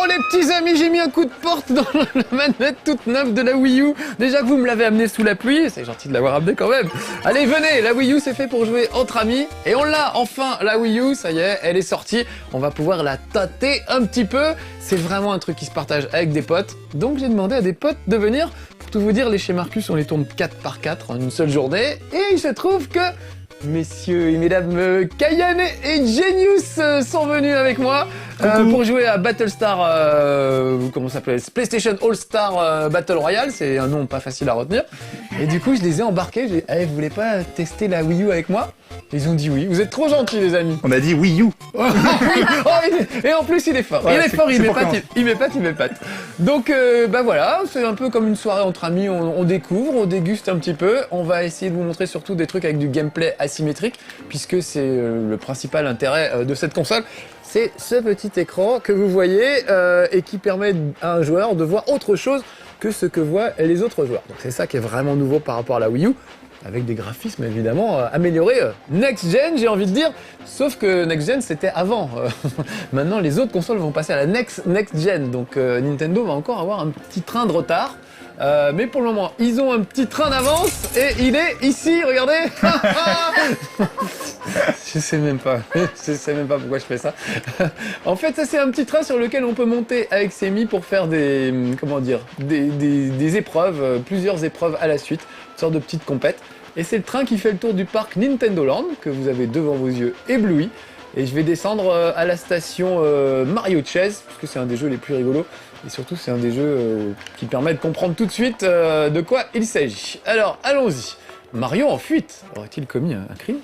Oh les petits amis, j'ai mis un coup de porte dans la manette toute neuve de la Wii U. Déjà que vous me l'avez amené sous la pluie, c'est gentil de l'avoir amené quand même. Allez venez, la Wii U c'est fait pour jouer entre amis. Et on l'a enfin, la Wii U, ça y est, elle est sortie. On va pouvoir la tâter un petit peu. C'est vraiment un truc qui se partage avec des potes. Donc j'ai demandé à des potes de venir. Pour tout vous dire, les chez Marcus, on les tourne 4 par 4 en une seule journée. Et il se trouve que messieurs et mesdames, Kayane et Genius sont venus avec moi pour jouer à Battlestar, comment ça s'appelle, PlayStation All-Star Battle Royale, c'est un nom pas facile à retenir. Et du coup, je les ai embarqués, j'ai dit, hey, vous voulez pas tester la Wii U avec moi? Ils ont dit oui, vous êtes trop gentils les amis. On a dit Wii U. Et en plus il est fort, Ouais, il est fort, il m'épate. m'épate. Donc bah voilà, c'est un peu comme une soirée entre amis, on découvre, on déguste un petit peu. On va essayer de vous montrer surtout des trucs avec du gameplay asymétrique, puisque c'est le principal intérêt de cette console. C'est ce petit écran que vous voyez et qui permet à un joueur de voir autre chose que ce que voient les autres joueurs. Donc c'est ça qui est vraiment nouveau par rapport à la Wii U. Avec des graphismes évidemment améliorés next gen, j'ai envie de dire, sauf que next gen c'était avant. Maintenant les autres consoles vont passer à la next gen, donc Nintendo va encore avoir un petit train de retard. Mais pour le moment, ils ont un petit train d'avance et il est ici, regardez. Je sais même pas pourquoi je fais ça. En fait, ça c'est un petit train sur lequel on peut monter avec ses Mis pour faire des épreuves, plusieurs épreuves à la suite, une sorte de petite compète. Et c'est le train qui fait le tour du parc Nintendo Land que vous avez devant vos yeux éblouis. Et je vais descendre à la station Mario Chess, puisque c'est un des jeux les plus rigolos. Et surtout, c'est un des jeux qui permet de comprendre tout de suite de quoi il s'agit. Alors, allons-y. Mario en fuite. Aurait-il commis un crime?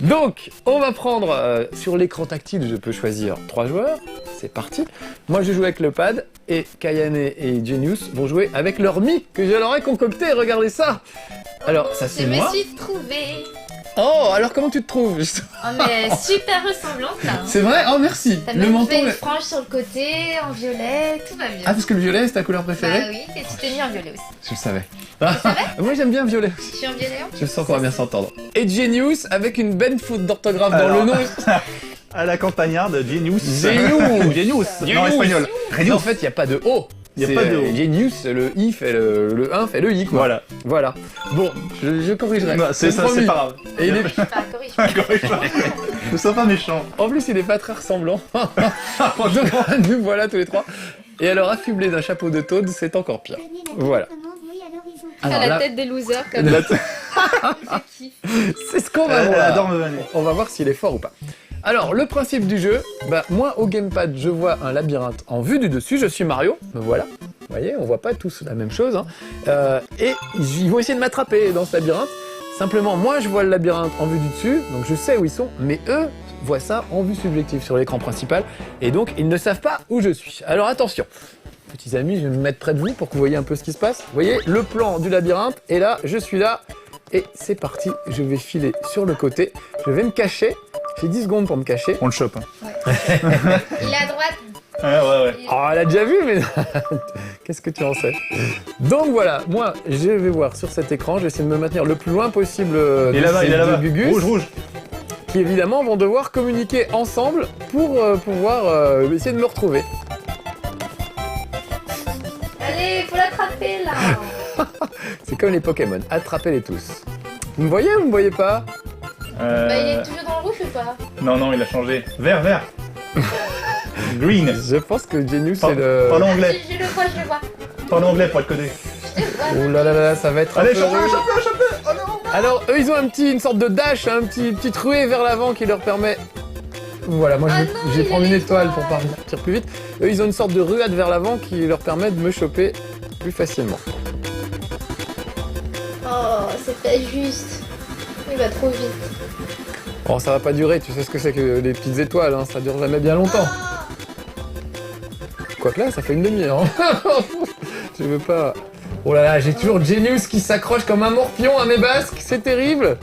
Donc, on va prendre sur l'écran tactile, je peux choisir 3 joueurs. C'est parti. Moi, je joue avec le pad et Kayane et Genius vont jouer avec leur Mi que je leur ai concocté. Regardez ça. Alors, ça c'est moi. Je me suis trouvée. Oh, alors comment tu te trouves? Oh mais super ressemblante là. C'est vrai? Oh merci. T'as Le même menton. fait une frange sur le côté, en violet, tout va bien. Ah parce que le violet c'est ta couleur préférée? Bah oui, et tu t'es mis en violet aussi. Je le savais. Moi j'aime bien le violet Je aussi. suis en violet en Je sens qu'on va bien s'entendre. Et Genius avec une belle faute d'orthographe dans le nom. À la campagnarde, Genius. Genius. Genius. Non, espagnol. Non, en fait il n'y a pas de O. Il n'y a pas de O. Genius, le I fait le 1 fait le I quoi. Voilà. Bon, je corrigerai. Non, c'est ça, c'est pas grave. Et il est... Pas corrige. Ne sois pas méchant. En plus il est pas très ressemblant. Donc nous voilà tous les trois. Et alors affublé d'un chapeau de Toad, c'est encore pire. Voilà. À la tête des losers comme c'est ce qu'on va Elle voir. adore me vanner. On va voir s'il est fort ou pas. Alors, le principe du jeu, bah moi au gamepad, je vois un labyrinthe en vue du dessus, je suis Mario, me voilà. Vous voyez, on voit pas tous la même chose. Hein. Et ils vont essayer de m'attraper dans ce labyrinthe. Simplement, moi je vois le labyrinthe en vue du dessus, donc je sais où ils sont, mais eux voient ça en vue subjective sur l'écran principal, et donc ils ne savent pas où je suis. Alors attention, petits amis, je vais me mettre près de vous pour que vous voyez un peu ce qui se passe. Vous voyez le plan du labyrinthe, et là, je suis là, et c'est parti, je vais filer sur le côté, je vais me cacher. J'ai 10 secondes pour me cacher. On le chope. Hein. Il est à droite. Ouais. Oh, elle a déjà vu, mais qu'est-ce que tu en sais? Donc voilà, moi, je vais voir sur cet écran, je vais essayer de me maintenir le plus loin possible Il est là-bas, il est là-bas. Gugus, Rouge. qui évidemment vont devoir communiquer ensemble pour pouvoir essayer de me retrouver. Allez, faut l'attraper là. C'est comme les Pokémon, attrapez-les tous. Vous me voyez ou vous me voyez pas? Bah il est toujours dans le rouge ou pas? Non, il a changé. Vert. Green. Je pense que Genius c'est le... Parle anglais. Je le vois. Parle anglais pour être codé. Oh là là, ça va être un Allez, peu chope-le. rude. Oh non. Alors eux ils ont une sorte de dash, un petite ruée vers l'avant qui leur permet... Voilà, moi Ah non, je vais il prendre a une les étoile doigts. pour partir plus vite. Eux ils ont une sorte de ruade vers l'avant qui leur permet de me choper plus facilement. Oh, c'est pas juste. Il va trop vite. Bon ça va pas durer, tu sais ce que c'est que les petites étoiles, hein, ça dure jamais bien longtemps. Quoique là ça fait une demi-heure. Je veux pas... Oh là là, j'ai toujours Genius qui s'accroche comme un morpion à mes basques, c'est terrible.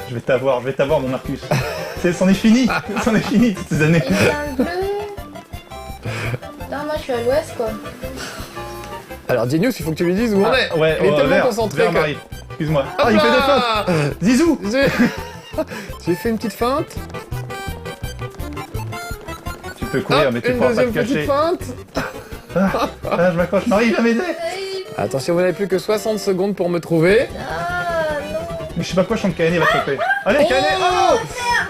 Je vais t'avoir, mon Marcus. C'en est fini toutes ces années. Il est dans le bleu. Non, moi je suis à l'ouest quoi. Alors Genius, il faut que tu lui dises où on est. Ouais, il est tellement vert, concentré vert, que... Marie. Excuse-moi. Hop Ah, il fait des là fautes. Zizou. J'ai fait une petite feinte. peux courir, Hop, mais tu une pourras pas te deuxième petite cacher. feinte. Ah, je m'accroche. Marie, viens m'aider. Aïe. Attention, vous n'avez plus que 60 secondes pour me trouver. Ah non. Mais je sais pas quoi, je sens que Kayane va te choper. Allez, Kayane. Oh,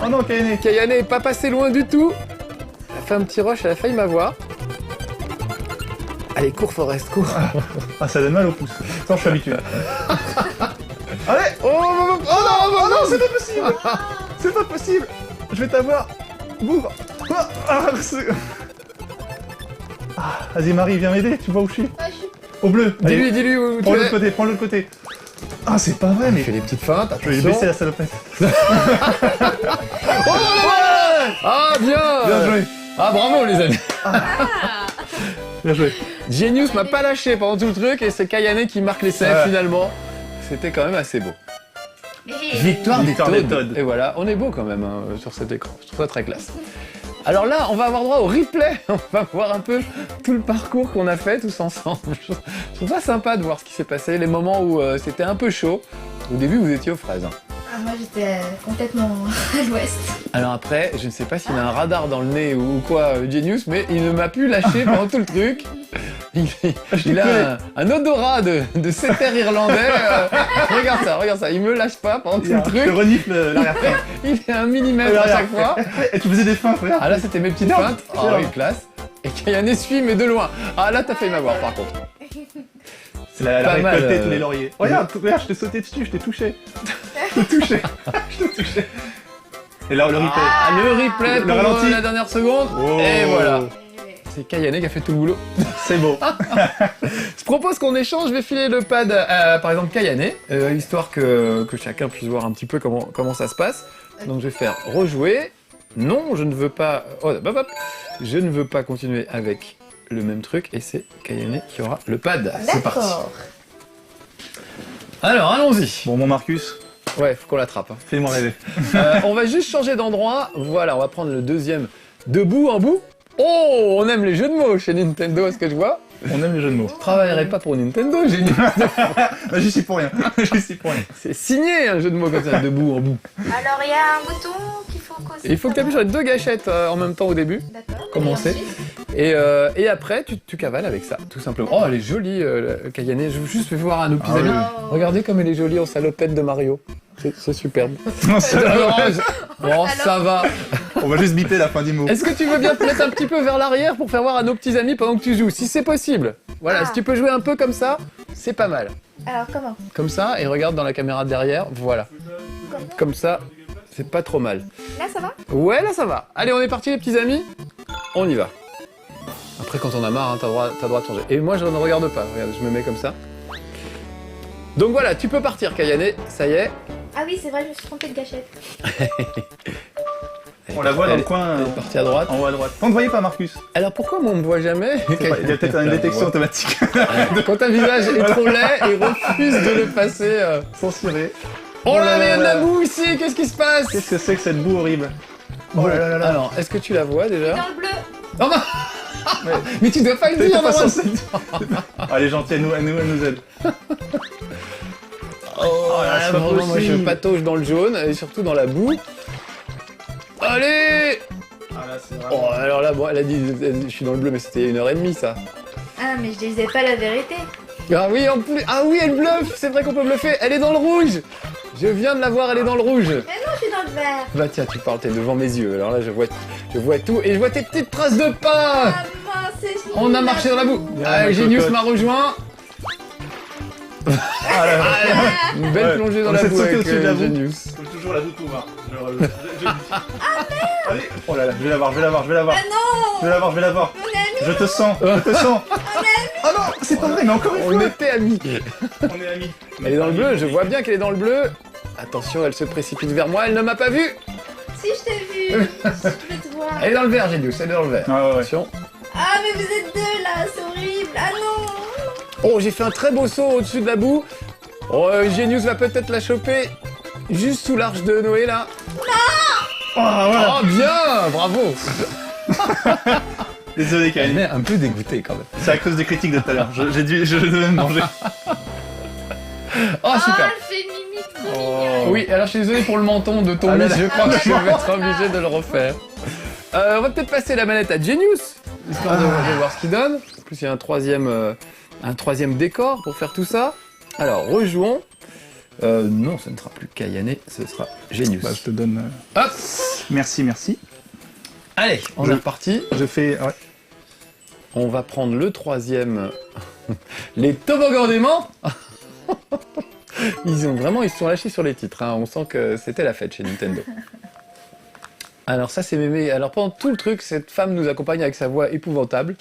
oh non, Kayane. Kayane est pas passé loin du tout. Elle a fait un petit rush, elle a failli m'avoir. Allez, cours Forest, cours. Ah, ça donne mal au pouce. Ça, je suis habitué. Allez. Oh, Oh non, c'est pas possible. C'est pas possible. Je vais t'avoir. Bougre. Vas-y, Marie, viens m'aider. Tu vois où je suis? Ah, je suis... Au bleu. Allez, Dis-lui où prends tu l'autre es. côté, prends l'autre côté. Ah, c'est pas vrai, Il mais. fait des petites feintes, Je vais lui attention. baisser la salopette. Oh, ah, bien. Bien joué. Ah, bravo les amis. Bien joué. Genius m'a pas lâché pendant tout le truc et c'est Kayane qui marque l'essai Ouais. finalement. C'était quand même assez beau. Mais... Victoire des Victoire des Toads. Toads. Et voilà, on est beau quand même hein, sur cet écran. Je trouve ça très classe. Alors là, on va avoir droit au replay. On va voir un peu tout le parcours qu'on a fait tous ensemble. Je trouve ça sympa de voir ce qui s'est passé, les moments où c'était un peu chaud. Au début, vous étiez aux fraises. Hein. Ah, moi j'étais complètement à l'ouest. Alors après, je ne sais pas s'il a un radar dans le nez ou quoi, Genius, mais il ne m'a plus lâché pendant tout le truc. Il a un odorat de céter irlandais. Regarde ça, il me lâche pas pendant tout le Je truc. renifle l'arrière-plan. Il fait un millimètre à chaque fois. Et tu faisais des feintes, regarde. Ah là, c'était mes petites Non, feintes. Ah non. oui, classe. Et Kayane suit, mais de loin. Ah là, t'as failli m'avoir par contre. C'est la Pas mal, récoltée tous les lauriers. Regarde, regarde, je t'ai sauté dessus, je t'ai touché. Je t'ai touché. Je t'ai touché. Et là, le replay. Ah, le replay Le pour ralenti. la dernière seconde. Oh. Et voilà. C'est Kayane qui a fait tout le boulot. C'est beau. Je propose qu'on échange, je vais filer le pad à, par exemple, Kayane, histoire que chacun puisse voir un petit peu comment ça se passe. Donc je vais faire rejouer. Non, je ne veux pas... Oh, hop, hop. Je ne veux pas continuer avec le même truc, et c'est Kayane qui aura le pad. C'est parti. D'accord. Alors, allons-y. Bon, mon Marcus, Ouais, faut qu'on l'attrape. Hein. fais-moi rêver. On va juste changer d'endroit. Voilà, on va prendre le deuxième de bout en bout. Oh, on aime les jeux de mots chez Nintendo, est-ce que je vois? On aime les jeux de mots. Je travaillerai pas pour Nintendo, j'ai dit. Bah, j'y suis pour rien. J'y suis pour rien. C'est signé un jeu de mots comme ça, de bout en bout. Alors il y a un bouton qu'il faut causer. Et il faut que tu appuies sur les deux gâchettes en même temps au début. D'accord. Commencer. Et ensuite Et après, tu cavales avec ça, tout simplement. Oh, elle est jolie, Kayane. Je veux juste faire voir à nos petits Ah amis. oui. Regardez comme elle est jolie en salopette de Mario. C'est superbe. Non, c'est vrai. Bon, ça va. On va juste biper la fin du mot. Est-ce que tu veux bien te mettre un petit peu vers l'arrière pour faire voir à nos petits amis pendant que tu joues? Si c'est possible. Voilà, Ah. si tu peux jouer un peu comme ça, c'est pas mal. Alors comment? Comme ça, et regarde dans la caméra derrière, voilà. Comme ça, c'est pas trop mal. Là ça va? Ouais, là ça va. Allez, on est parti les petits amis. On y va. Après, quand on a marre, hein, t'as droit de changer. Et moi, je ne regarde pas. Regarde, je me mets comme ça. Donc voilà, tu peux partir, Kayane. Ça y est. Ah oui c'est vrai, je me suis trompée de gâchette. On la voit dans Elle le est- coin, elle est partie à droite. en haut à droite. On ne voyait pas, Marcus. Alors pourquoi moi on me voit jamais? Il y a peut-être une détection automatique. Quand un visage est trop laid, il refuse de le passer. Censuré. Oh là, mais il y a de la boue ici. Qu'est-ce qui se passe? Qu'est-ce que c'est que cette boue horrible? Oh là là là là. Alors, est-ce que tu la vois déjà? Dans le bleu. Oh, non. Mais tu dois pas le T'es dire, pas normalement. censé. Ah, elle est gentille, elle nous aide. Oh là, là, c'est pas vraiment, moi je possible. patauge dans le jaune et surtout dans la boue. Allez! Ah là, c'est Oh, alors là, bon, elle a dit je suis dans le bleu, mais c'était 1h30 ça. Ah mais je disais pas la vérité. Ah oui, en plus. Ah oui, elle bluffe! C'est vrai qu'on peut bluffer. Elle est dans le rouge! Je viens de la voir, elle est dans le rouge. Mais non, je suis dans le vert. Bah tiens, tu parles, t'es devant mes yeux. Alors là, je vois tout et je vois tes petites traces de pas! Ah mince, c'est fini. On a marché dans la boue. Bien, Ah, ma Genius cocotte. m'a rejoint. Ah là là. Une belle Ouais, plongée dans on la essaie de boue sauter avec au-dessus de la boue. Genius. Faut toujours la boue pour voir. Allez. Oh là là, je vais la voir. Ah non. Je vais la voir. On est amis. Je te sens. Ah non, c'est pas vrai, mais encore une On fois. était amis. On est amis. Elle est dans le bleu, je vois bien qu'elle est dans le bleu. Attention, elle se précipite vers moi, elle ne m'a pas vu. Si je t'ai vu. Je peux te voir. Elle est dans le vert, Genius, elle est dans le vert. Ouais, ouais, ouais. Attention. Ah mais vous êtes deux là, c'est horrible. Ah non. Oh, j'ai fait un très beau saut au-dessus de la boue. Oh, Genius va peut-être la choper juste sous l'arche de Noé là. Ah voilà. Oh, bien, bravo. Désolé, Elle Karine. est un peu dégoûtée quand même. C'est à cause des critiques de tout à l'heure. Je devais me manger. Oh, super. elle fait une mimique trop mignonne. Oui, alors je suis désolé pour le menton de ton Ah là miss, là. je crois que je vais être obligé de le refaire. On va peut-être passer la manette à Genius, histoire de voir ce qu'il donne. En plus, il y a un troisième décor pour faire tout ça. Alors, rejouons. Non, ce ne sera plus Kayane, ce sera Genius. Bah, je te donne... Hop. Merci. Allez, on est reparti. Je fais... Ouais. On va prendre le troisième. Les toboggans d'aimants. Ils se sont lâchés sur les titres, hein. On sent que c'était la fête chez Nintendo. Alors ça c'est mémé. Alors pendant tout le truc, cette femme nous accompagne avec sa voix épouvantable.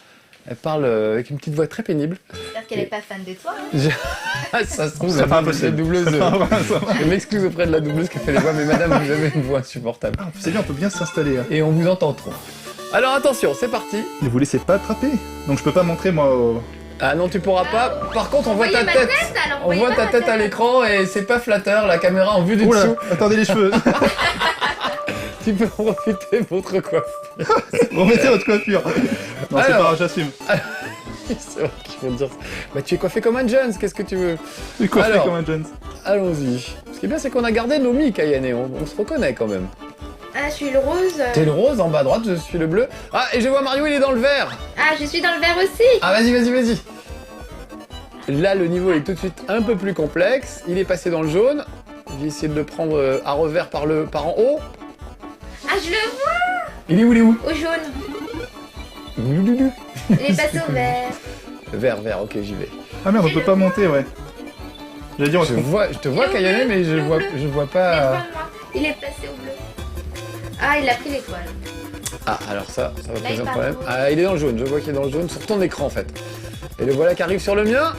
Elle parle avec une petite voix très pénible. J'espère qu'elle est pas fan de toi. Hein. Ça se trouve, C'est pas la impossible. doubleuse. Je m'excuse auprès de la doubleuse qui fait les voix, mais madame, vous avez une voix insupportable. Ah, c'est bien, on peut bien s'installer. Hein. Et on vous entend trop. Alors attention, c'est parti. Ne vous laissez pas attraper. Donc je peux pas montrer moi au... Ah non, tu pourras pas. Par contre, on voit ta Voyez ma tête. alors, On voyez voit pas ta ma tête à l'écran et c'est pas flatteur, la caméra en vue du Oula, dessous. attendez les cheveux. Tu peux profiter de votre coiffe. Remettez votre coiffure. Non, c'est pas Alors. grave, j'assume. C'est vrai qu'ils vont dire ça. Bah tu es coiffé comme un Jones, qu'est-ce que tu veux? Je suis coiffé Alors. comme un Jones. Allons-y. Ce qui est bien, c'est qu'on a gardé nos mi Kayane, on se reconnaît quand même. Ah, je suis le rose. T'es le rose en bas à droite, je suis le bleu. Ah, et je vois Mario, il est dans le vert. Ah, je suis dans le vert aussi. Ah, vas-y. Là, le niveau est tout de suite un peu plus complexe. Il est passé dans le jaune. J'ai essayé de le prendre à revers par en haut. Ah, je le vois. Il est où? Au jaune. Glouloulou. Il est passé au vert. Vert, ok, j'y vais. Ah merde, on peut pas monter, ouais. J'allais dire, Je te vois Il est Kayane, bleu, mais je il est vois bleu. pas... Devant moi. Il est passé au bleu. Ah, il a pris l'étoile. Ah, alors ça va Là, poser il un part problème. rouge. Ah, il est dans le jaune, je vois qu'il est dans le jaune, sur ton écran en fait. Et le voilà qui arrive sur le mien.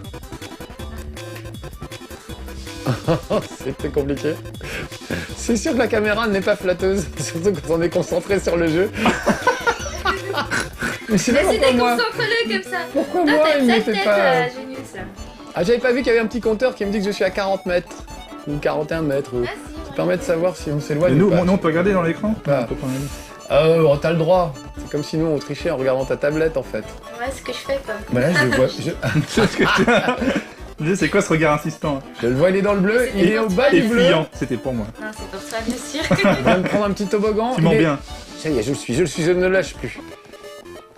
C'était compliqué. C'est sûr que la caméra n'est pas flatteuse, surtout quand on est concentré sur le jeu. Mais c'est Mais pas c'est pourquoi moi. déconcentre-le comme ça. Pourquoi Ah, moi t'as il une sale m'était tête, pas. Genius, là. Ah, j'avais pas vu qu'il y avait un petit compteur qui me dit que je suis à 40 mètres. Ou 41 mètres. Ah, si. Ça permet de savoir si on Et s'éloigne nous, ou pas. on peut regarder dans l'écran. Pas. On peut pas regarder. Oh, t'as le droit. C'est comme si nous on trichait en regardant ta tablette en fait. Ouais, c'est ce que je fais, quoi. Bah là je le vois. Je dis, c'est quoi ce regard insistant hein? Je le vois, il est dans le bleu, C'est il est au bas du bleu. Effrayant, c'était pour moi. Non, c'est pour ça, bien sûr. Il vient de prendre un petit toboggan. Tu mens il est- bien. Ça y est, je le suis, je ne le lâche plus.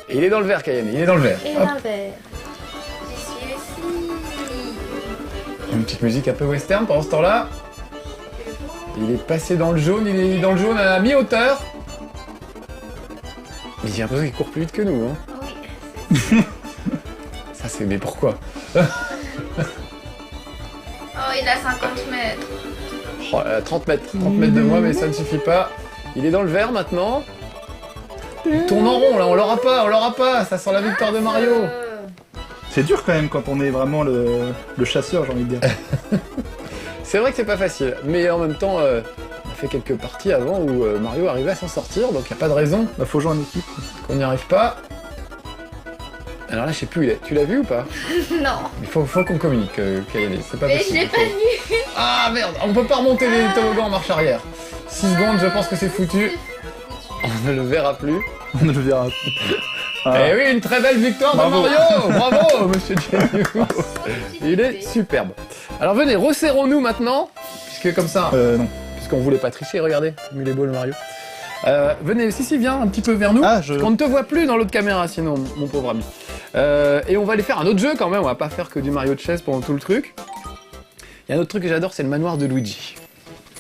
Et il est dans le vert, Kayane, il est dans le vert. Et Hop. dans le vert. J'y suis aussi. Une petite musique un peu western pendant ce temps-là. Il est passé dans le jaune, il est dans le jaune à mi-hauteur. Mais j'ai l'impression qu'il court plus vite que nous. Hein. Oui. Ça c'est... Mais pourquoi? Oh, il a 50 mètres. Oh, 30 mètres de moi, mais ça ne suffit pas. Il est dans le vert maintenant. Il tourne en rond là, on l'aura pas, ça sent la victoire de Mario. C'est dur quand même quand on est vraiment le chasseur, j'ai envie de dire. C'est vrai que c'est pas facile, mais en même temps, on a fait quelques parties avant où Mario arrivait à s'en sortir, donc il n'y a pas de raison Bah, faut jouer en équipe. qu'on n'y arrive pas. Alors là, je sais plus, tu l'as vu ou pas? Non. Il faut qu'on communique, Kayane, c'est pas Mais je possible. l'ai pas vu. Ah merde, on peut pas remonter les toboggans en marche arrière. 6 secondes, je pense que c'est foutu. On ne le verra plus. On le verra. Ah. Eh oui, une très belle victoire Bravo. de Mario. Bravo, monsieur Genius. Il est superbe. Alors venez, resserrons-nous maintenant, puisque comme ça, Non. puisqu'on voulait pas tricher, regardez, comme il est beau le Mario. Venez, si, viens un petit peu vers nous. Ah, Parce qu'on ne te voit plus dans l'autre caméra, sinon, mon pauvre ami. Et on va aller faire un autre jeu quand même, on va pas faire que du Mario Chess pendant tout le truc. Il y a un autre truc que j'adore, c'est le manoir de Luigi.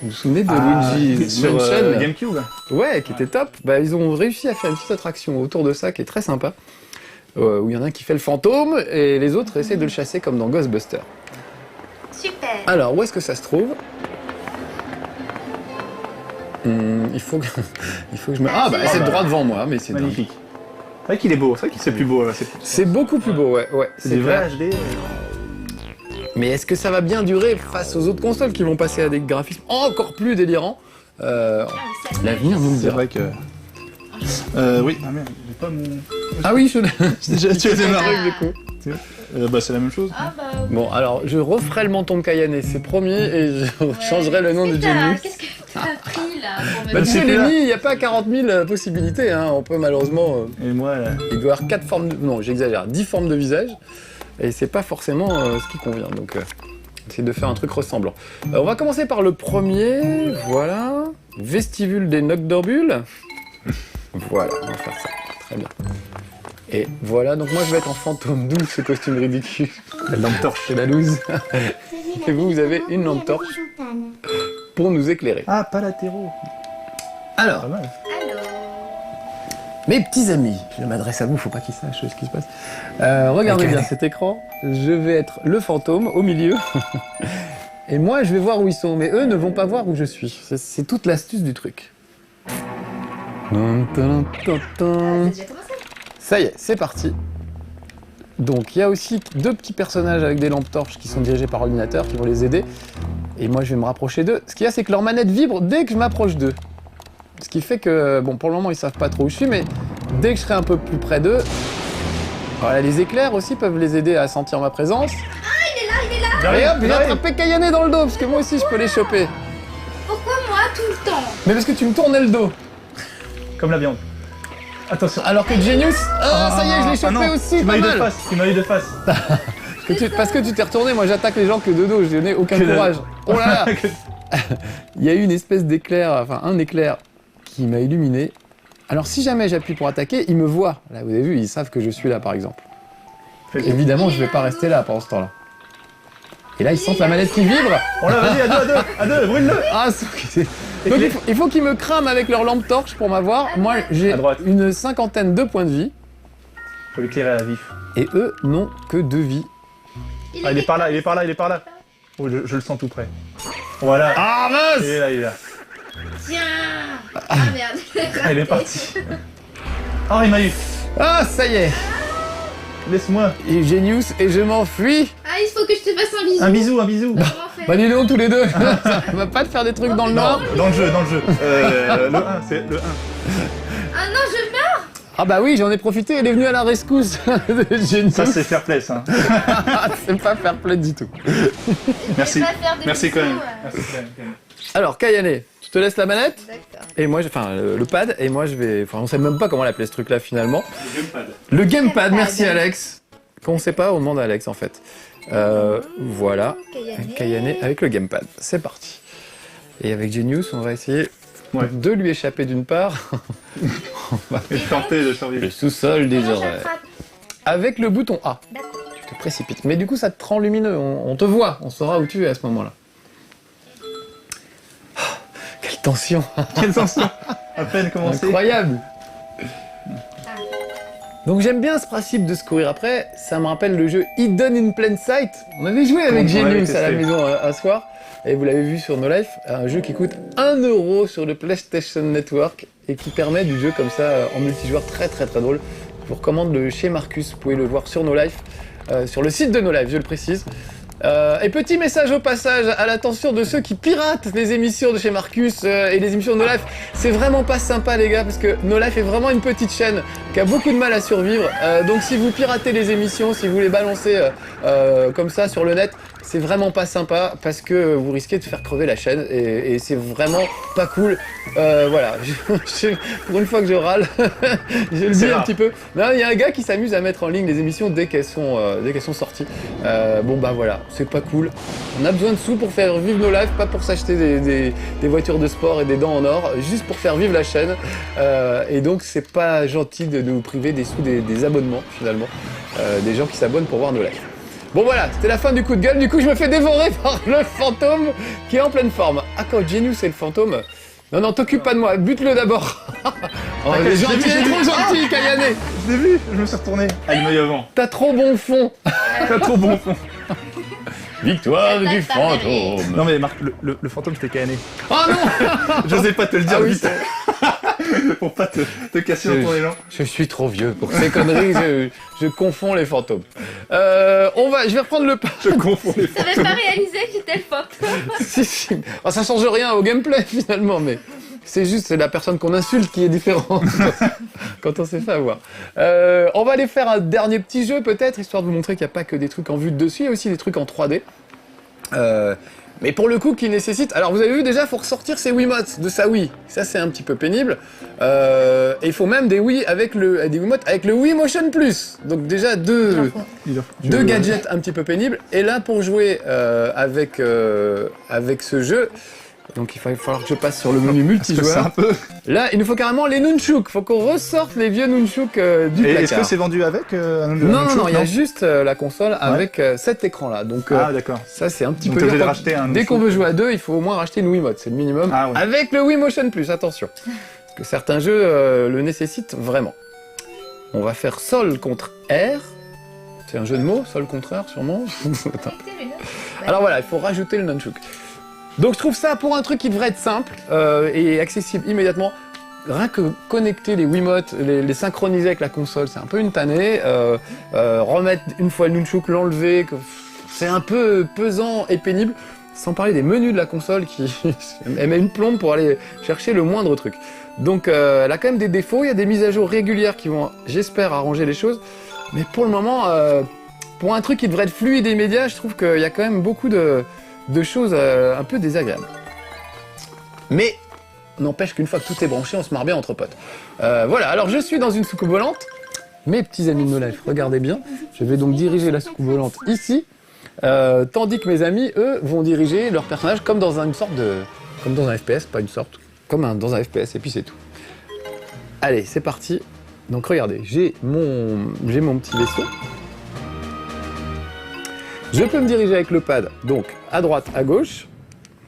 Vous vous souvenez de Luigi's sur Mansion GameCube. Ouais, qui était top. Bah, ils ont réussi à faire une petite attraction autour de ça qui est très sympa. Où il y en a un qui fait le fantôme et les autres essaient de le chasser comme dans Ghostbusters. Super. Alors, où est-ce que ça se trouve? Il faut que je me... Ah, bah, c'est droit devant moi, mais c'est dingue. Magnifique. C'est vrai qu'il est beau, c'est vrai qu'il c'est plus beau. Là. C'est beaucoup plus beau, ouais. C'est des vrais clair. HD. Mais est-ce que ça va bien durer face aux autres consoles qui vont passer à des graphismes encore plus délirants? L'avenir nous le C'est dira. vrai que. Oui, ah merde, j'ai pas mon. Ah oui, je... Déjà, tu as démarré. du coup. Bah, c'est la même chose. Ah bah. Bon, alors, je referai le menton de Kayane, c'est promis, et je changerai le nom de Genius. Qu'est-ce que t'as pris là pour me Bah, tu sais, c'est les là. Mi, il n'y a pas 40 000 possibilités, hein. On peut malheureusement... Et moi, là. il doit y avoir 4 formes de... Non, j'exagère, 10 formes de visage, et c'est pas forcément ce qui convient, donc... essayer de faire un truc ressemblant. On va commencer par le premier, voilà. Vestibule des Nocturbules. Voilà, on va faire ça. Très bien. Et voilà, donc moi je vais être en fantôme, d'où ce costume ridicule. La lampe torche. C'est la loose. Et vous avez une lampe torche pour nous éclairer. Ah, pas latéraux. Alors, Pas mal. Alors. mes petits amis, je m'adresse à vous, faut pas qu'ils sachent ce qui se passe. Regardez bien cet écran, je vais être le fantôme au milieu. Et moi je vais voir où ils sont, mais eux ne vont pas voir où je suis. C'est toute l'astuce du truc. Déjà commencé. Ça y est, c'est parti. Donc il y a aussi deux petits personnages avec des lampes torches qui sont dirigés par ordinateur, qui vont les aider. Et moi je vais me rapprocher d'eux. Ce qu'il y a, c'est que leur manette vibre dès que je m'approche d'eux. Ce qui fait que, bon, pour le moment ils savent pas trop où je suis, mais dès que je serai un peu plus près d'eux, voilà, les éclairs aussi peuvent les aider à sentir ma présence. Et hop, j'ai attrapé Kayane dans le dos, parce que moi aussi je peux les choper. Pourquoi moi tout le temps? Mais parce que tu me tournais le dos. Comme la viande. Attention. Alors que Genius, ça y est, je l'ai chopé non. aussi, Tu pas m'as eu de mal. face. Tu m'as eu de face. Parce que tu t'es retourné, moi j'attaque les gens que de dos, je n'ai aucun courage. Oh là là. Il y a eu une espèce d'éclair, enfin un éclair qui m'a illuminé. Alors si jamais j'appuie pour attaquer, ils me voient. Là, vous avez vu, ils savent que je suis là par exemple. Évidemment, je vais pas rester là pendant ce temps-là. Et là, ils sentent la manette qui vibre. On l'a, vas-y, à deux, brûle-le. Ah, donc il faut qu'ils me crament avec leur lampe torche pour m'avoir. Moi, j'ai À droite. une cinquantaine de points de vie. Faut l'éclairer à vif. Et eux n'ont que 2 vies. Ah, il est par là, il est par là, il est par là. Oh, je le sens tout près. Voilà. Ah mince! Il est là, il est là. Tiens. Ah merde. Ah, il est parti. Oh, il m'a eu. Ah, ça y est! Laisse-moi. Et Genius, et je m'enfuis. Ah, il faut que je te fasse un bisou. Un bisou, un bisou. Comment faire? Bah dis donc tous les deux, ça va pas te faire des trucs dans le noir. Dans le jeu, dans le jeu. Le 1, c'est le 1. Ah non, je meurs. Ah bah oui, j'en ai profité, elle est venue à la rescousse de Genius. Ça, c'est fair play, ça. C'est pas fair play du tout. Merci. Je vais pas faire de Merci quand bisous, même. ouais. Merci quand même. Alors Kayane, je te laisse la manette, D'accord. et moi, enfin le pad, et moi je vais... Enfin on sait même pas comment l'appeler ce truc là finalement. Le gamepad. Le gamepad, Gamepad. merci Alex. Quand on sait pas, on demande à Alex en fait. Voilà, Kayane avec le gamepad, c'est parti. Et avec Genius, on va essayer Ouais. de lui échapper d'une part. Et tenter de survivre. Le sous-sol des Comment oreilles. j'attrape? Avec le bouton A. D'accord. Tu te précipites. Mais du coup, ça te rend lumineux. On te voit. On saura où tu es à ce moment-là. Ah, quelle tension. Quelle tension. À peine commencé. Incroyable. Donc j'aime bien ce principe de se courir après. Ça me rappelle le jeu Hidden in Plain Sight. On avait joué avec On l'avait Genius à la testé. maison un soir. Et vous l'avez vu sur No Life. Un jeu qui coûte 1 € sur le PlayStation Network. Et qui permet du jeu comme ça en multijoueur très drôle. Je vous recommande le chez Marcus. Vous pouvez le voir sur No Life. Sur le site de No Life, je le précise. Et petit message au passage à l'attention de ceux qui piratent les émissions de chez Marcus et les émissions de No Life. C'est vraiment pas sympa les gars parce que No Life est vraiment une petite chaîne qui a beaucoup de mal à survivre. Donc si vous piratez les émissions, si vous les balancez comme ça sur le net, c'est vraiment pas sympa parce que vous risquez de faire crever la chaîne et c'est vraiment pas cool. Voilà, pour une fois que je râle, je le dis un petit peu. Non, il y a un gars qui s'amuse à mettre en ligne les émissions dès qu'elles sont sorties. Bon bah voilà, c'est pas cool. On a besoin de sous pour faire vivre nos lives, pas pour s'acheter des voitures de sport et des dents en or, juste pour faire vivre la chaîne. Et donc c'est pas gentil de nous priver des sous des abonnements finalement, des gens qui s'abonnent pour voir nos lives. Bon voilà, c'était la fin du coup de gueule, du coup je me fais dévorer par le fantôme qui est en pleine forme. Ah quand Genius c'est le fantôme. Non, t'occupe pas de moi, bute-le d'abord. Oh, il est gentil, il est trop gentil, Kayane. Je l'ai vu, je me suis retourné. Ah, il m'a eu avant. T'as trop bon fond. T'as trop bon fond. Victoire du fantôme. Non mais Marc, le fantôme c'était Kayané. Oh non. J'osais pas te le dire Ah oui, vite. Pour pas te casser dans ton élan. Je suis trop vieux pour ces conneries, je confonds les fantômes. Je vais reprendre le pas. Je confonds les T'avais pas réalisé que j'étais le fantôme. Si. Oh, ça change rien au gameplay finalement, mais c'est juste la personne qu'on insulte qui est différente quand on s'est fait avoir. On va aller faire un dernier petit jeu peut-être, histoire de vous montrer qu'il n'y a pas que des trucs en vue de dessus, il y a aussi des trucs en 3D. Mais pour le coup qui nécessite... Alors vous avez vu déjà, il faut ressortir ses Wiimotes de sa Wii. Ça c'est un petit peu pénible. Et il faut même des Wiimotes avec le Wii Motion Plus. Donc déjà deux gadgets un petit peu pénibles. Et là pour jouer avec ce jeu, Donc il va falloir que je passe sur le menu Parce que c'est multijoueur. un peu... Là, il nous faut carrément les nunchuks. Faut qu'on ressorte les vieux nunchuks du Et placard. est-ce que c'est vendu avec un Non, il y a juste la console avec cet écran-là. Donc Ah, d'accord. ça, c'est un petit Donc peu t'es obligé dur. de racheter un Dès qu'on nunchuk. veut jouer à deux, il faut au moins racheter une Wiimote. C'est le minimum. Ah ouais. Avec le Wii Motion Plus, attention. Parce que certains jeux le nécessitent vraiment. On va faire Sol contre R. C'est un jeu de mots, Sol contre R, sûrement. Attends. Alors voilà, il faut rajouter le nunchuk. Donc je trouve ça pour un truc qui devrait être simple et accessible immédiatement. Rien que connecter les Wiimotes, les synchroniser avec la console, c'est un peu une tannée. Remettre une fois le nunchuk, l'enlever, c'est un peu pesant et pénible. Sans parler des menus de la console qui elle met une plombe pour aller chercher le moindre truc. Donc elle a quand même des défauts, il y a des mises à jour régulières qui vont, j'espère, arranger les choses. Mais pour le moment, pour un truc qui devrait être fluide et immédiat, je trouve qu'il y a quand même beaucoup de choses un peu désagréables. Mais n'empêche qu'une fois que tout est branché, on se marre bien entre potes. Voilà, alors je suis dans une soucoupe volante. Mes petits amis de No Life, regardez bien. Je vais donc diriger la soucoupe volante ici. Tandis que mes amis, eux, vont diriger leur personnage comme dans une sorte de... Comme dans un FPS, pas une sorte. Dans un FPS, et puis c'est tout. Allez, c'est parti. Donc regardez, j'ai mon petit vaisseau. Je peux me diriger avec le pad, donc à droite, à gauche.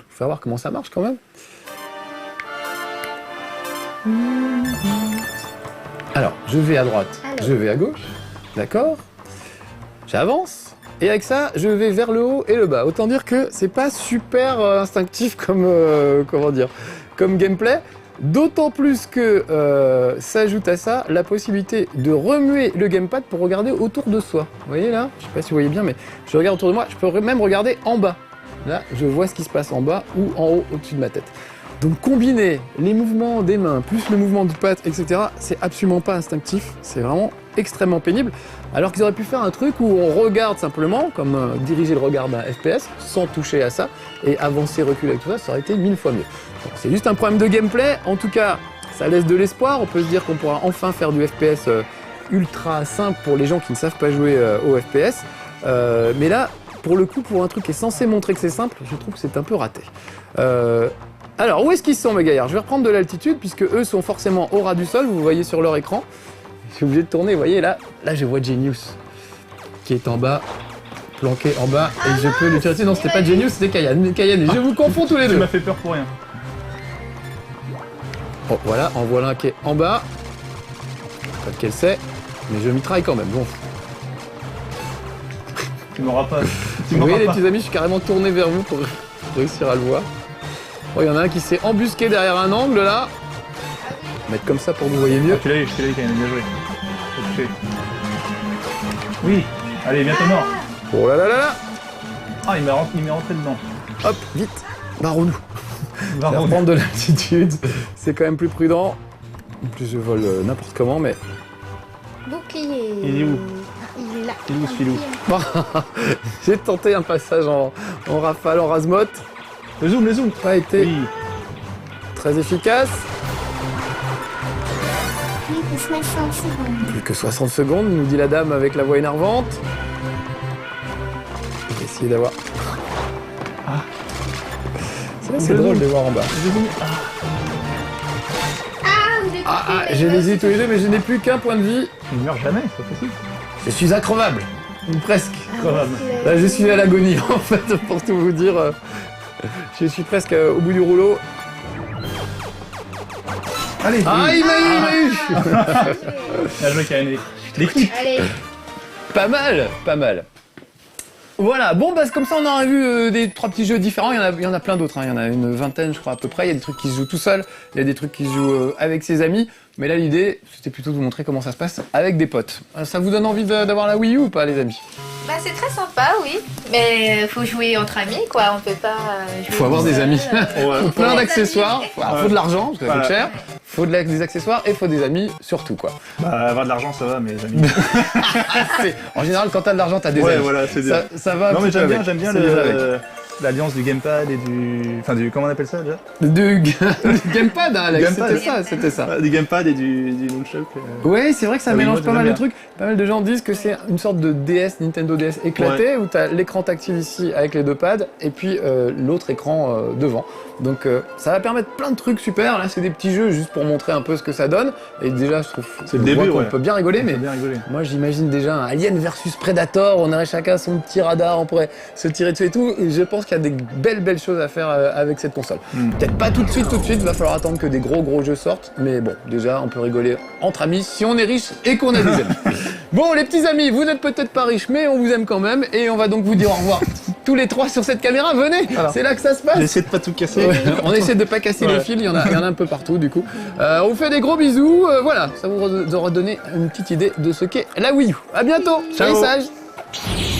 Faut savoir comment ça marche quand même. Alors, je vais à droite, je vais à gauche. D'accord. J'avance. Et avec ça, je vais vers le haut et le bas. Autant dire que c'est pas super instinctif comme, comment dire, comme gameplay. D'autant plus que s'ajoute à ça la possibilité de remuer le gamepad pour regarder autour de soi. Vous voyez là? Je sais pas si vous voyez bien, mais je regarde autour de moi. Je peux même regarder en bas. Là, je vois ce qui se passe en bas ou en haut, au-dessus de ma tête. Donc combiner les mouvements des mains plus le mouvement du pad, etc., c'est absolument pas instinctif. C'est vraiment extrêmement pénible. Alors qu'ils auraient pu faire un truc où on regarde simplement, comme diriger le regard d'un FPS, sans toucher à ça, et avancer, reculer avec tout ça, ça aurait été 1000 fois mieux. Bon, c'est juste un problème de gameplay. En tout cas, ça laisse de l'espoir. On peut se dire qu'on pourra enfin faire du FPS ultra simple pour les gens qui ne savent pas jouer au FPS. Mais là, pour le coup, pour un truc qui est censé montrer que c'est simple, je trouve que c'est un peu raté. Alors, où est-ce qu'ils sont, mes gaillards? Je vais reprendre de l'altitude, puisque eux sont forcément au ras du sol, vous voyez sur leur écran. Je suis obligé de tourner, vous voyez, là je vois Genius, qui est en bas, planqué en bas, et je peux le tirer dessus. Non, c'était pas Genius, c'était Cayenne. Et je vous confonds tous les Tu deux. m'as fait peur pour rien. Bon, voilà, en voilà un qui est en bas. Pas lequel c'est, mais je mitraille quand même. Bon. Tu m'auras pas. Tu Vous m'auras voyez, les pas. petits amis, je suis carrément tourné vers vous pour réussir à le voir. Oh, il y en a un qui s'est embusqué derrière un angle, là. Mettre comme ça pour que vous voyez mieux. Je te l'ai dit quand même, bien joué. Faut toucher. Oui, allez, bientôt mort. Oh là là là là. Ah, il m'est rentré dedans. Hop, vite, barrons-nous. Je vais Barreau. reprendre de l'altitude, c'est quand même plus prudent. En plus, je vole n'importe comment, mais... Bouclier. Il est où? Il est là. Il est où, ce filou? J'ai tenté un passage en rafale, en rasemote. Le zoom. Pas été Oui. très efficace. Plus que 60 secondes. Plus que 60 secondes, nous dit la dame avec la voix énervante. Je vais essayer d'avoir... Ah. C'est drôle de voir en bas. Vous êtes J'ai les yeux tous les deux, mais je n'ai plus qu'un point de vie. Il meurt jamais, c'est pas possible. Je suis increvable. Ou presque. Incroyable. Là, je suis à l'agonie, en fait, pour tout vous dire. Je suis presque au bout du rouleau. Allez, Ah, oui. il m'a eu Bien joué, Kaine. L'équipe. Allez. Pas mal. Voilà, bon, bah, comme ça, on aura vu des 3 petits jeux différents. Il y en a plein d'autres, hein. Il y en a une vingtaine, je crois, à peu près. Il y a des trucs qui se jouent tout seul, il y a des trucs qui se jouent avec ses amis. Mais là, l'idée, c'était plutôt de vous montrer comment ça se passe avec des potes. Ça vous donne envie d'avoir la Wii U ou pas, les amis? Bah c'est très sympa, oui. Mais faut jouer entre amis, quoi. On peut pas jouer. Il faut avoir tout des seul. amis. Ouais. Faut plein Des d'accessoires. amis. Alors, faut de l'argent, parce que ça coûte Voilà. cher. Faut des accessoires et faut des amis, surtout, quoi. Bah, avoir de l'argent, ça va, mes amis. En général, quand t'as de l'argent, t'as des Ouais, amis. voilà, c'est bien. Ça va un Non, mais petit peu j'aime bien avec. C'est avec. l'alliance du gamepad et du... Enfin, comment on appelle ça, déjà? Du gamepad, hein, Alex, Gamepad. c'était ça. Ah, du gamepad et du nunchuk. Ouais, c'est vrai que ça Ah oui, mélange moi, pas mal de j'aime trucs. Pas mal de gens disent que c'est une sorte de DS, Nintendo DS éclaté, où t'as l'écran tactile ici avec les deux pads, et puis l'autre écran devant. Donc ça va permettre plein de trucs super. Là, c'est des petits jeux juste pour montrer un peu ce que ça donne. Et déjà, je trouve C'est le début, qu'on ouais. peut bien rigoler, mais bien rigoler. moi j'imagine déjà un Alien versus Predator, on aurait chacun son petit radar, on pourrait se tirer dessus et tout. Et je pense qu'il y a des belles choses à faire avec cette console. Peut-être pas tout de suite, va falloir attendre que des gros jeux sortent. Mais bon, déjà on peut rigoler entre amis si on est riche et qu'on a des amis. Bon les petits amis, vous n'êtes peut-être pas riches, mais on vous aime quand même. Et on va donc vous dire au revoir tous les trois sur cette caméra. Venez, Alors, c'est là que ça se passe. J'essaie de pas tout casser. Ouais, on essaie de pas casser les fils, il y en a un peu partout du coup. On vous fait des gros bisous, voilà, ça vous aura donné une petite idée de ce qu'est la Wii U. À bientôt, Ciao. salut Sage.